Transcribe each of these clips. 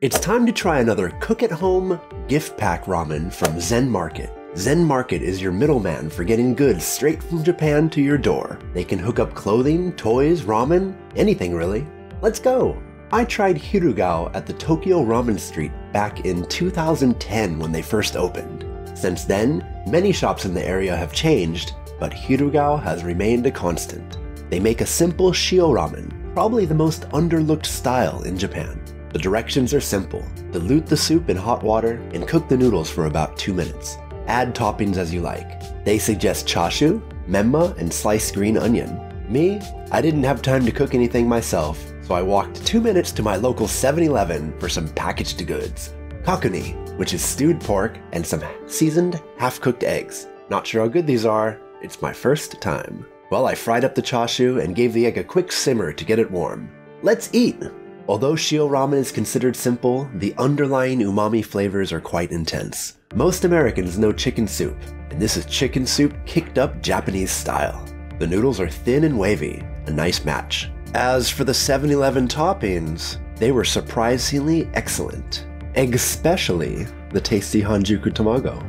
It's time to try another cook-at-home gift pack ramen from Zen Market. Zen Market is your middleman for getting goods straight from Japan to your door. They can hook up clothing, toys, ramen, anything really. Let's go! I tried Hirugao at the Tokyo Ramen Street back in 2010 when they first opened. Since then, many shops in the area have changed, but Hirugao has remained a constant. They make a simple shio ramen, probably the most underlooked style in Japan. The directions are simple. Dilute the soup in hot water and cook the noodles for about 2 minutes. Add toppings as you like. They suggest chashu, menma, and sliced green onion. Me? I didn't have time to cook anything myself, so I walked 2 minutes to my local 7-Eleven for some packaged goods. Kakuni, which is stewed pork, and some seasoned, half-cooked eggs. Not sure how good these are. It's my first time. Well, I fried up the chashu and gave the egg a quick simmer to get it warm. Let's eat! Although shio ramen is considered simple, the underlying umami flavors are quite intense. Most Americans know chicken soup, and this is chicken soup kicked up Japanese style. The noodles are thin and wavy, a nice match. As for the 7-Eleven toppings, they were surprisingly excellent. Especially the tasty Hanjuku tamago.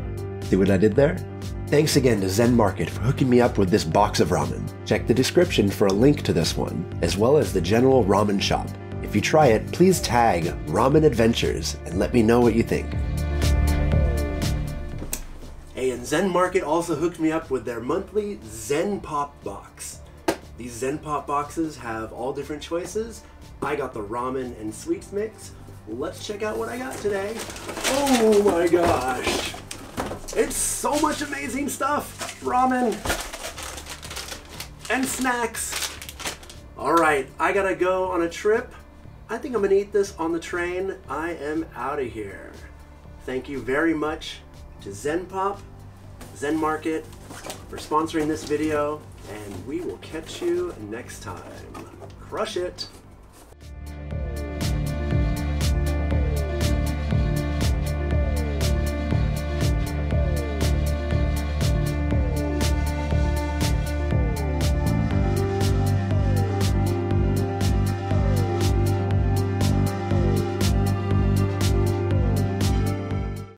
See what I did there? Thanks again to Zen Market for hooking me up with this box of ramen. Check the description for a link to this one, as well as the general ramen shop. If you try it, please tag Ramen Adventures and let me know what you think. Hey, and Zen Market also hooked me up with their monthly Zen Pop box. These Zen Pop boxes have all different choices. I got the ramen and sweets mix. Let's check out what I got today. Oh my gosh! It's so much amazing stuff! Ramen and snacks. Alright, I gotta go on a trip. I think I'm gonna eat this on the train. I am out of here. Thank you very much to Zen Pop, Zen Market for sponsoring this video, and we will catch you next time. Crush it!